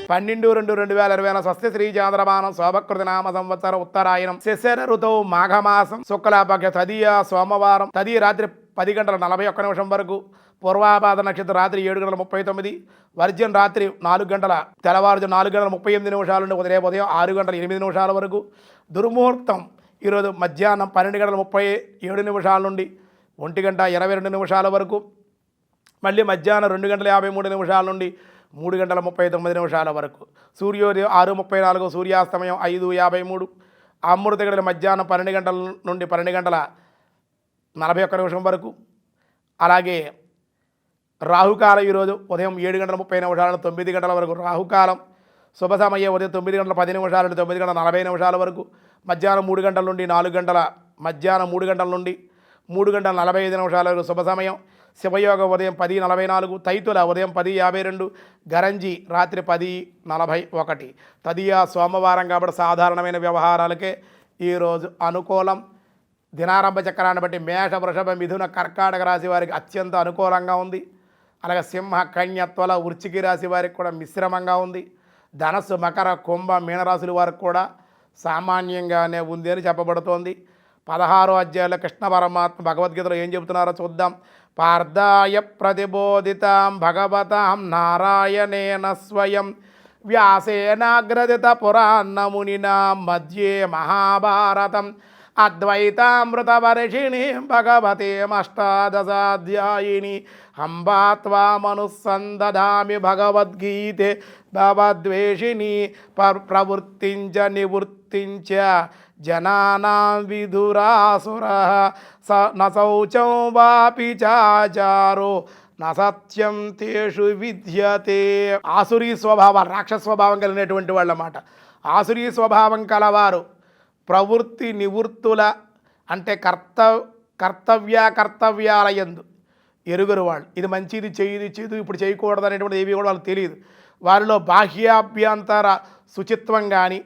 12/2/2020 స్వస్తి శ్రీ చాంద్రమానం శోభకృతి నామ సంవత్సరం ఉత్తరాయణం శశర ఋతువు మాఘమాసం శుక్లాపక్ష తదియ సోమవారం తదియ రాత్రి 10:41 వరకు పూర్వాభాద నక్షత్రం రాత్రి 7:39 వర్జన్ రాత్రి 4 గంటల తెల్లవారుజు 4:38 నుండి ఉదయం 6:08 వరకు దుర్ముహూర్తం ఈరోజు మధ్యాహ్నం 12:37 నుండి 1:22 వరకు మళ్ళీ మధ్యాహ్నం 2:53 నుండి 3:39 వరకు సూర్యోదయం 6:34 సూర్యాస్తమయం 5:53 అమృత గడియలు మధ్యాహ్నం 12 గంటల నుండి 12:41 వరకు అలాగే రాహుకాలం ఈరోజు ఉదయం 7:30 నుండి 9 గంటల వరకు రాహుకాలం శుభ సమయం ఉదయం 9:10 నుండి 9:40 వరకు మధ్యాహ్నం 3 గంటల నుండి 4 గంటల మధ్యాహ్నం 3 గంటల నుండి 3:45 వరకు శుభ సమయం శివయోగం ఉదయం 10:44 తైతుల ఉదయం 10:52 గరంజి రాత్రి 10:41 తదియ సోమవారం కాబట్టి సాధారణమైన వ్యవహారాలకే ఈరోజు అనుకూలం. దినారంభ చక్రాన్ని బట్టి మేష వృషభ మిథున కర్కాటక రాశి వారికి అత్యంత అనుకూలంగా ఉంది. అలాగే సింహ కన్య తుల వృశ్చిక రాశి వారికి కూడా మిశ్రమంగా ఉంది. ధనస్సు మకర కుంభ మీనరాశుల వారికి కూడా సామాన్యంగానే ఉంది అని చెప్పబడుతోంది. 16వ అధ్యాయంలో కృష్ణ పరమాత్మ భగవద్గీతలో ఏం చెబుతున్నారో చూద్దాం. పార్థాయ ప్రతిబోధితాం భగవతాం నారాయణేన స్వయం వ్యాసేనాగ్రదిత పురాణమునినా మధ్యే మహాభారతం అద్వైతామృతవర్షిణి భగవతేమష్టాదశాధ్యాయిని అంబా త్వామనుసందధామి భగవద్గీతే భవద్వేషిణి ప్రవృత్తించ నివృత్తించ జనానాం విధురాసురః న శౌచం వాపి చాచారో న సత్యం తేషు విద్యతే. ఆసురీ స్వభావాలు రాక్షస స్వభావం కలిగినటువంటి వాళ్ళ మాట. ఆసురీ స్వభావం కలవారు ప్రవృత్తి నివృత్తుల అంటే కర్తవ్యాల యందు ఎరుగరు వాళ్ళు. ఇది మంచి ఇది చేయదు ఇప్పుడు చేయకూడదు అనేటువంటి ఏవి కూడా వాళ్ళకి తెలియదు. వారిలో బాహ్యాభ్యంతర శుచిత్వం కానీ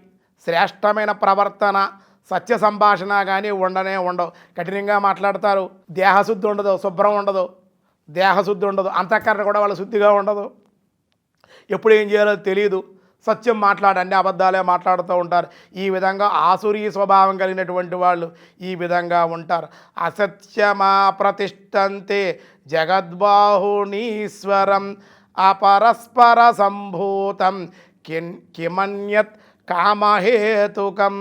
శ్రేష్టమైన ప్రవర్తన సత్య సంభాషణ కానీ ఉండవు. కఠినంగా మాట్లాడతారు. దేహశుద్ధి ఉండదు, శుభ్రం ఉండదు, దేహశుద్ధి ఉండదు, అంతఃకరణ కూడా వాళ్ళ శుద్ధిగా ఉండదు. ఎప్పుడు ఏం చేయాలో తెలియదు. సత్యం అన్ని అబద్ధాలే మాట్లాడుతూ ఉంటారు. ఈ విధంగా ఆసురీ స్వభావం కలిగినటువంటి వాళ్ళు ఈ విధంగా ఉంటారు. అసత్యమా ప్రతిష్టంతే జగద్బాహునీశ్వరం అపరస్పర సంభూతం కిమన్యత్ కామహేతుకం.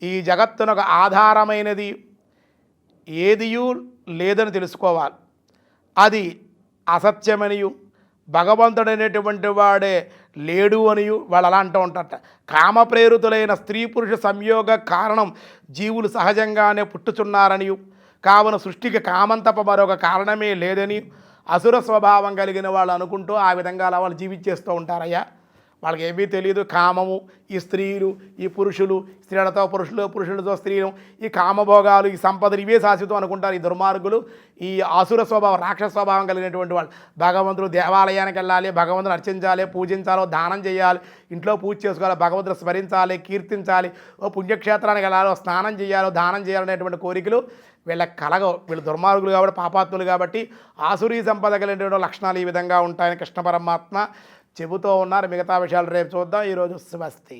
ఈ జగత్తునకు ఆధారమైనది ఏదియూ లేదని తెలుసుకోవాలి. అది అసత్యమనియు భగవంతుడైనటువంటి వాడే లేడు అనియు వాళ్ళు అలా అంటూ ఉంటారట. కామప్రేరితులైన స్త్రీ పురుష సంయోగ కారణం జీవులు సహజంగానే పుట్టుచున్నారనియు కావున సృష్టికి కామం తప్ప మరొక కారణమే లేదని అసుర స్వభావం కలిగిన వాళ్ళు అనుకుంటూ ఆ విధంగా అలా వాళ్ళు జీవించేస్తూ ఉంటారయ్యా. వాళ్ళకి ఏమీ తెలియదు. కామము, ఈ స్త్రీలు, ఈ పురుషులు, స్త్రీలతో పురుషులు, పురుషులతో స్త్రీలు, ఈ కామభోగాలు, ఈ సంపదలు ఇవే శాశ్వతం అనుకుంటారు ఈ దుర్మార్గులు. ఈ ఆసుర స్వభావం రాక్షస స్వభావం కలిగినటువంటి వాళ్ళు భగవంతుడు దేవాలయానికి వెళ్ళాలి, భగవంతుని అర్చించాలి, పూజించాలి, దానం చేయాలి, ఇంట్లో పూజ చేసుకోవాలి, భగవంతుడు స్మరించాలి, కీర్తించాలి, ఓ పుణ్యక్షేత్రానికి వెళ్ళాలి, స్నానం చేయాలి, దానం చేయాలనేటువంటి కోరికలు వీళ్ళకి కలగవు. వీళ్ళు దుర్మార్గులు కాబట్టి పాపాత్ములు కాబట్టి ఆసురీ సంపద కలిగినటువంటి లక్షణాలు ఈ విధంగా ఉంటాయని కృష్ణ పరమాత్మ చెబుతూ ఉన్నారు. మిగతా విషయాలు రేపు చూద్దాం. ఈరోజు స్వస్తి.